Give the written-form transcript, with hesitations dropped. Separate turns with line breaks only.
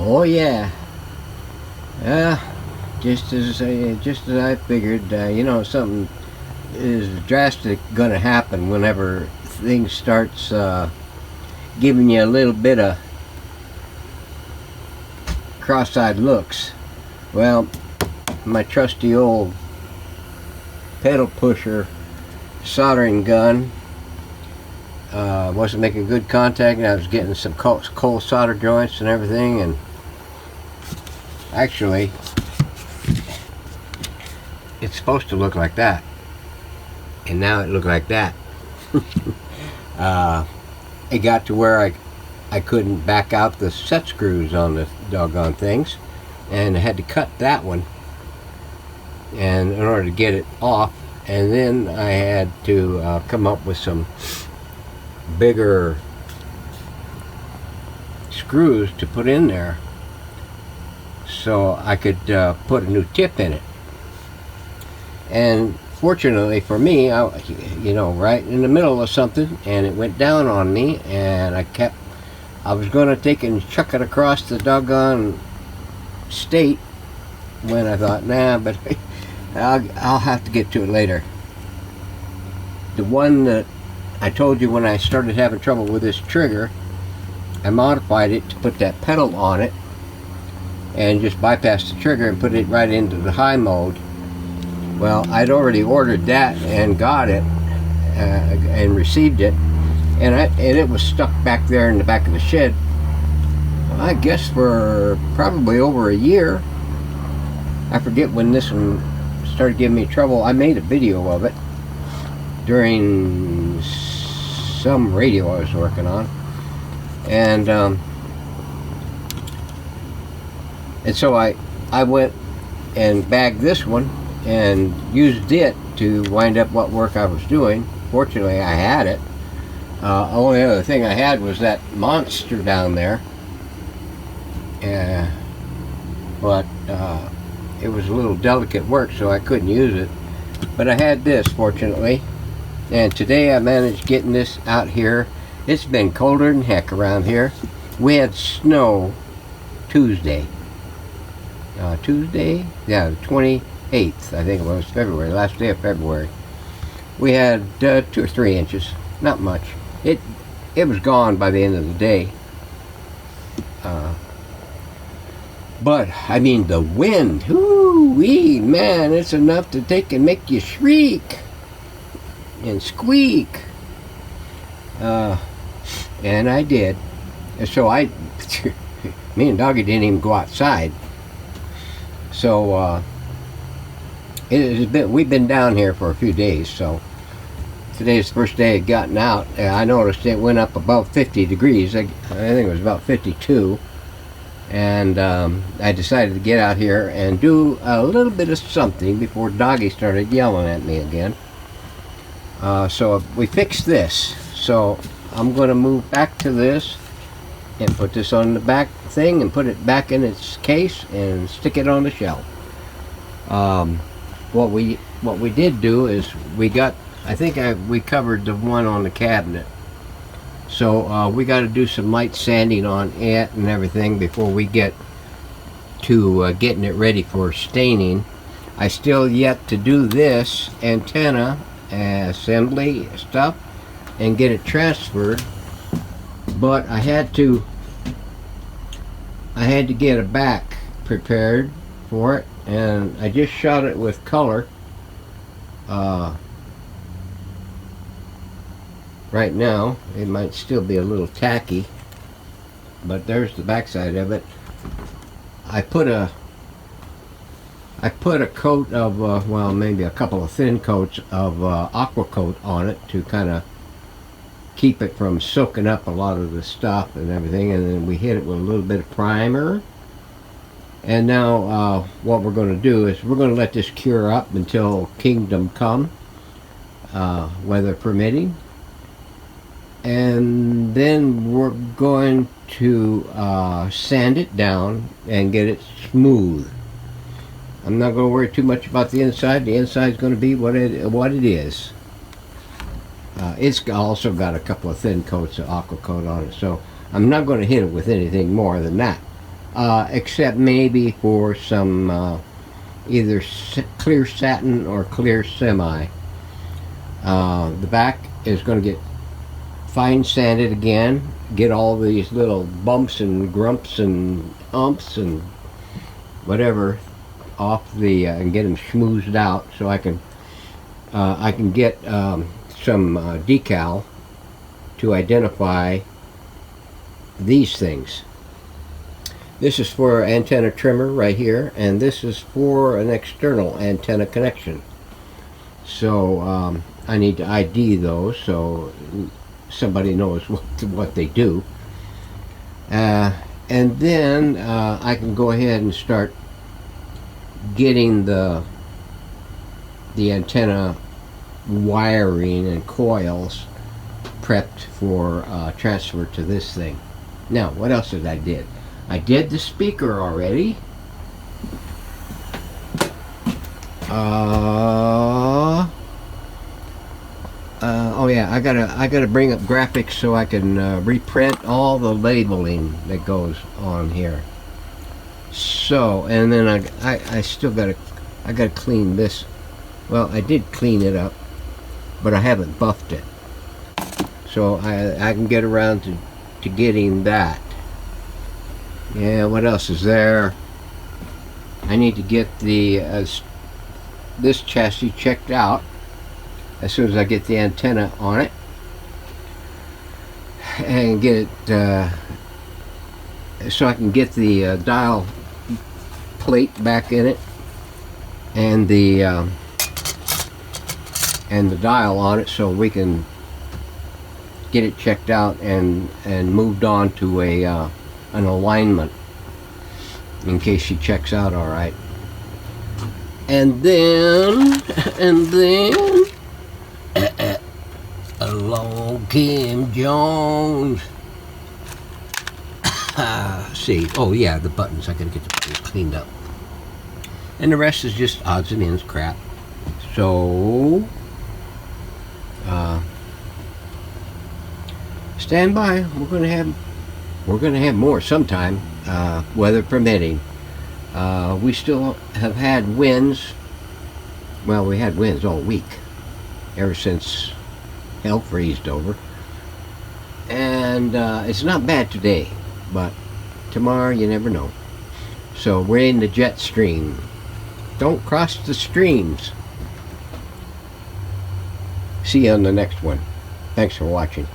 Oh yeah. Uh, just as I figured, something is drastic gonna happen whenever things starts giving you a little bit of cross-eyed looks. Well, my trusty old pedal pusher soldering gun wasn't making good contact, and I was getting some cold solder joints and everything, and actually it's supposed to look like that, and now it looked like that. It got to where I couldn't back out the set screws on the doggone things, and I had to cut that one and in order to get it off, and then I had to come up with some bigger screws to put in there so I could put a new tip in it. And fortunately for me, right in the middle of something, and it went down on me, and I was going to take and chuck it across the doggone state when I thought, nah, but I'll have to get to it later. The one that I told you when I started having trouble with this trigger, I modified it to put that pedal on it and just bypass the trigger and put it right into the high mode. Well, I'd already ordered that and got it and received it, and it was stuck back there in the back of the shed, I guess for probably over a year. I forget when this one started giving me trouble. I made a video of it during some radio I was working on, and so I went and bagged this one and used it to wind up what work I was doing. Fortunately, I had it. Only other thing I had was that monster down there, but it was a little delicate work, so I couldn't use it. But I had this, fortunately, and today I managed getting this out here. It's been colder than heck around here. We had snow Tuesday. Yeah, the 28th, I think it was, February, last day of February. We had 2 or 3 inches, not much. It was gone by the end of the day. But I mean, the wind, whoo-wee, man, it's enough to take and make you shriek and squeak. And I did. And so me and Doggy didn't even go outside. So we've been down here for a few days, so today's the first day I'd gotten out. I noticed it went up above 50 degrees. I think it was about 52. And I decided to get out here and do a little bit of something before Doggy started yelling at me again. So we fixed this. So I'm going to move back to this and put this on the back thing and put it back in its case and stick it on the shelf. What we did do is we covered the one on the cabinet. So we got to do some light sanding on it and everything before we get to getting it ready for staining. I still yet to do this antenna assembly stuff and get it transferred, but I had to get a back prepared for it, and I just shot it with color right now. It might still be a little tacky, but there's the backside of it. I put a coat of well, maybe a couple of thin coats of aqua coat on it to kind of keep it from soaking up a lot of the stuff and everything, and then we hit it with a little bit of primer. And now what we're going to do is we're going to let this cure up until Kingdom Come, weather permitting, and then we're going to sand it down and get it smooth. I'm not going to worry too much about the inside. The inside is going to be what it is. It's also got a couple of thin coats of aqua coat on it, so I'm not going to hit it with anything more than that. except maybe for some either clear satin or clear semi. The back is going to get fine sanded again, get all these little bumps and grumps and humps and whatever off the and get them smoothed out, so I can get some decal to identify these things. This is for antenna trimmer right here, and this is for an external antenna connection. So I need to ID those so somebody knows what they do. And then I can go ahead and start getting the antenna wiring and coils prepped for transfer to this thing. Now, what else did I did? I did the speaker already. Oh yeah, I gotta bring up graphics so I can reprint all the labeling that goes on here. So, and then I still gotta clean this. Well, I did clean it up, but I haven't buffed it. So I can get around to getting that. Yeah, what else is there? I need to get the this chassis checked out as soon as I get the antenna on it, and get it so I can get the dial plate back in it, and the dial on it, so we can get it checked out and moved on to an alignment in case she checks out all right. And then along Kim Jones. See, oh yeah, the buttons. I gotta get the buttons cleaned up, and the rest is just odds and ends crap. So stand by. We're gonna have more sometime, weather permitting. We still have had winds. Well, we had winds all week, ever since hell freezed over. And it's not bad today, but tomorrow you never know. So we're in the jet stream. Don't cross the streams. See you on the next one. Thanks for watching.